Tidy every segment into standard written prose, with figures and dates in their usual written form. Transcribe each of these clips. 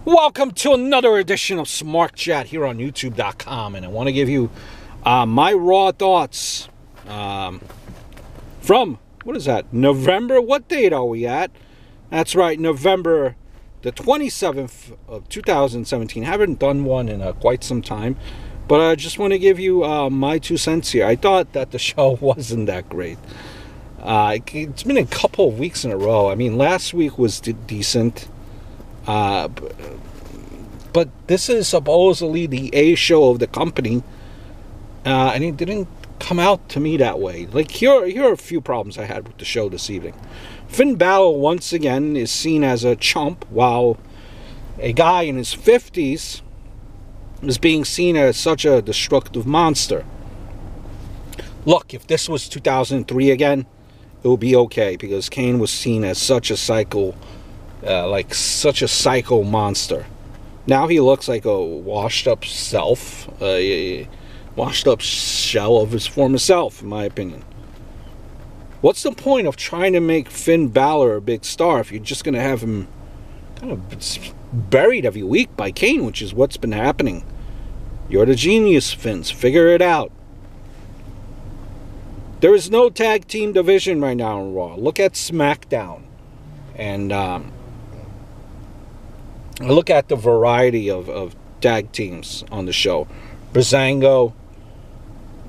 Welcome to another edition of Smart Chat here on YouTube.com, and I want to give you my raw thoughts from, what is that, November? What date are we at? That's right, November the 27th of 2017. Haven't done one in quite some time, but I just want to give you my 2 cents here. I thought that the show wasn't that great. It's been a couple of weeks in a row. I mean, last week was decent. But this is supposedly the A show of the company, and it didn't come out to me that way. Like, here are a few problems I had with the show this evening. Finn Balor, once again, is seen as a chump, while a guy in his 50s is being seen as such a destructive monster. Look, if this was 2003 again, it would be okay, because Kane was seen as such a psycho monster. Now he looks like a washed up self, a washed up shell of his former self, in my opinion. What's the point of trying to make Finn Balor a big star if you're just going to have him kind of buried every week by Kane, which is what's been happening? You're the genius, Finns. Figure it out. There is no tag team division right now on Raw. Look at SmackDown. And look at the variety of tag teams on the show. Breezango,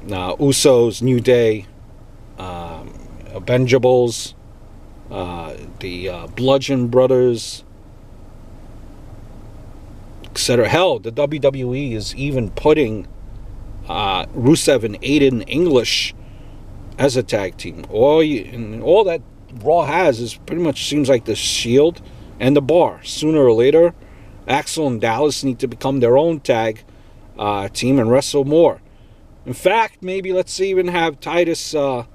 Usos, New Day, Avengeables, the Bludgeon Brothers, etc. Hell, the WWE is even putting Rusev and Aiden English as a tag team. All that Raw has is pretty much seems like the Shield and the Bar. Sooner or later, Axel and Dallas need to become their own tag team and wrestle more. In fact, maybe let's even have Titus, Titus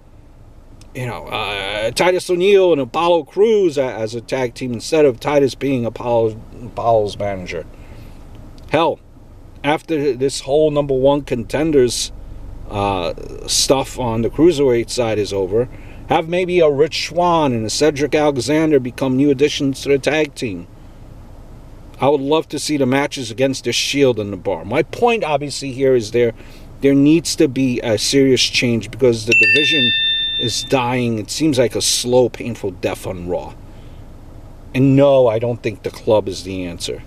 O'Neil and Apollo Crews as a tag team instead of Titus being Apollo's manager. Hell, after this whole number one contenders stuff on the cruiserweight side is over, have maybe a Rich Swann and a Cedric Alexander become new additions to the tag team. I would love to see the matches against the Shield and the Bar. My point, obviously, here is there needs to be a serious change because the division is dying. It seems like a slow, painful death on Raw. And no, I don't think the club is the answer.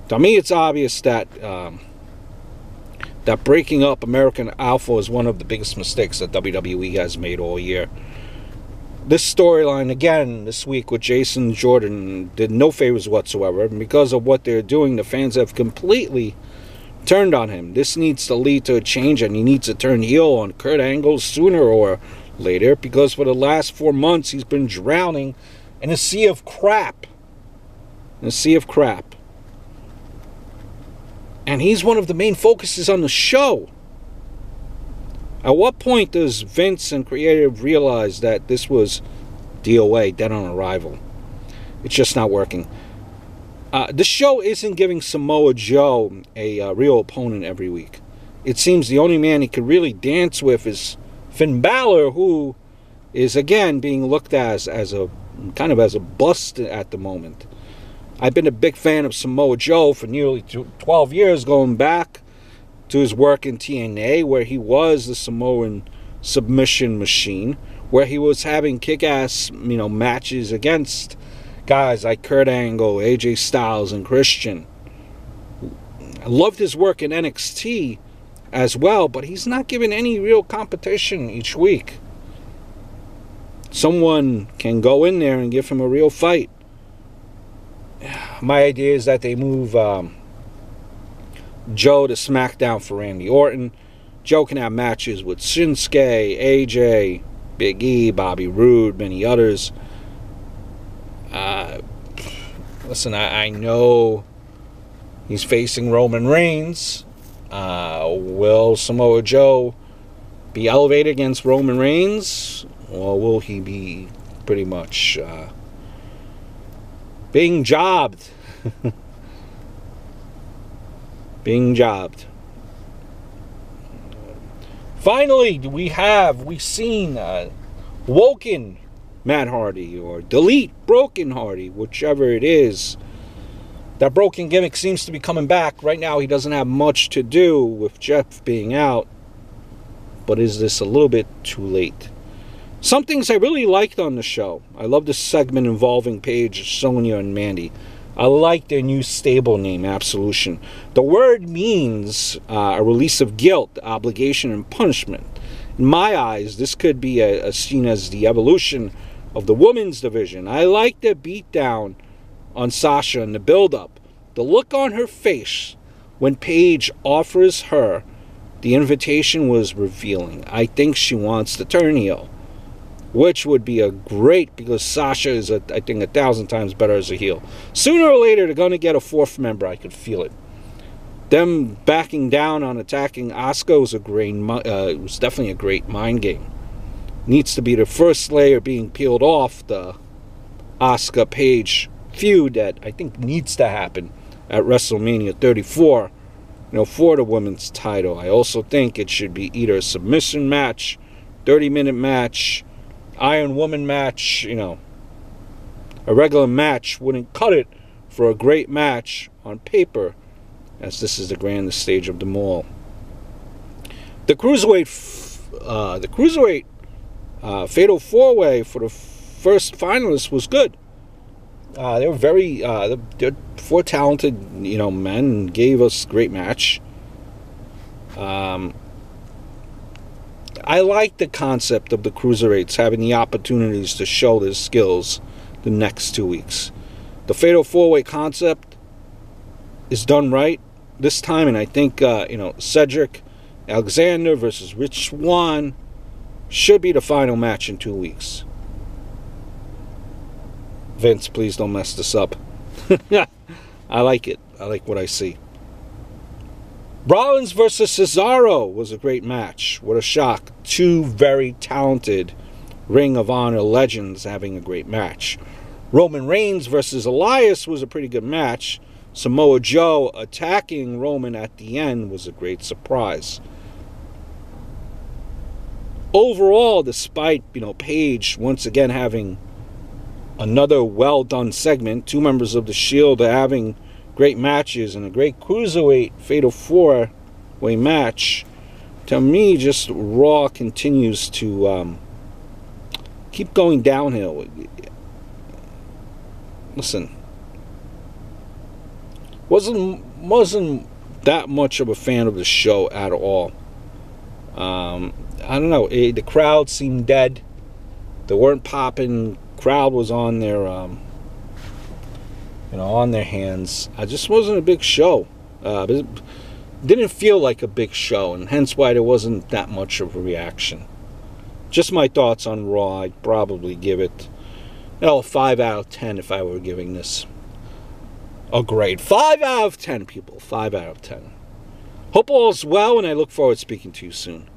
To me, it's obvious that that breaking up American Alpha is one of the biggest mistakes that WWE has made all year. This storyline, again, this week with Jason Jordan did no favors whatsoever. And because of what they're doing, the fans have completely turned on him. This needs to lead to a change, and he needs to turn heel on Kurt Angle sooner or later, because for the last 4 months, he's been drowning in a sea of crap. In a sea of crap. And he's one of the main focuses on the show. At what point does Vince and creative realize that this was DOA, dead on arrival? It's just not working. The show isn't giving Samoa Joe a real opponent every week. It seems the only man he could really dance with is Finn Balor, who is again being looked at as a kind of as a bust at the moment. I've been a big fan of Samoa Joe for nearly 12 years, going back to his work in TNA, where he was the Samoan submission machine, where he was having kick-ass, matches against guys like Kurt Angle, AJ Styles, and Christian. I loved his work in NXT as well, but he's not given any real competition each week. Someone can go in there and give him a real fight. My idea is that they move Joe to SmackDown for Randy Orton. Joe can have matches with Shinsuke, AJ, Big E, Bobby Roode, many others. Listen, I know he's facing Roman Reigns. Will Samoa Joe be elevated against Roman Reigns? Or will he be pretty much being jobbed? Being jobbed. Finally, we've seen Woken Matt Hardy, or Delete Broken Hardy, whichever it is. That broken gimmick seems to be coming back. Right now he doesn't have much to do with Jeff being out. But is this a little bit too late? Some things I really liked on the show. I love the segment involving Paige, Sonya, and Mandy. I like their new stable name, Absolution. The word means a release of guilt, obligation, and punishment. In my eyes, this could be seen as the evolution of the women's division. I like the beatdown on Sasha and the build-up. The look on her face when Paige offers her the invitation was revealing. I think she wants to turn heel, which would be a great, because Sasha is, I think, 1,000 times better as a heel. Sooner or later, they're going to get a fourth member. I could feel it. Them backing down on attacking Asuka was it was definitely a great mind game. Needs to be the first layer being peeled off the Asuka Paige feud that I think needs to happen at WrestleMania 34. For the women's title. I also think it should be either a submission match, 30-minute match, Iron Woman match. A regular match wouldn't cut it for a great match on paper, as this is the grandest stage of them all. The cruiserweight fatal 4-way for the first finalists was good. They were they're 4 talented, men, and gave us a great match. I like the concept of the cruiserweights having the opportunities to show their skills the next 2 weeks. The fatal 4-way concept is done right this time, and I think Cedric Alexander versus Rich Swann should be the final match in 2 weeks. Vince, please don't mess this up. I like it. I like what I see. Rollins versus Cesaro was a great match. What a shock. 2 very talented Ring of Honor legends having a great match. Roman Reigns versus Elias was a pretty good match. Samoa Joe attacking Roman at the end was a great surprise. Overall, despite Paige once again having another well-done segment, 2 members of the Shield are having great matches, and a great cruiserweight fatal 4-way match. To me, just Raw continues to keep going downhill. Listen, wasn't that much of a fan of the show at all. I don't know. The crowd seemed dead. They weren't popping. Crowd was on their on their hands. I just wasn't a big show. It didn't feel like a big show, and hence why there wasn't that much of a reaction. Just my thoughts on Raw. I'd probably give it 5 out of 10 if I were giving this a grade. 5 out of 10, people. 5 out of 10. Hope all's well, and I look forward to speaking to you soon.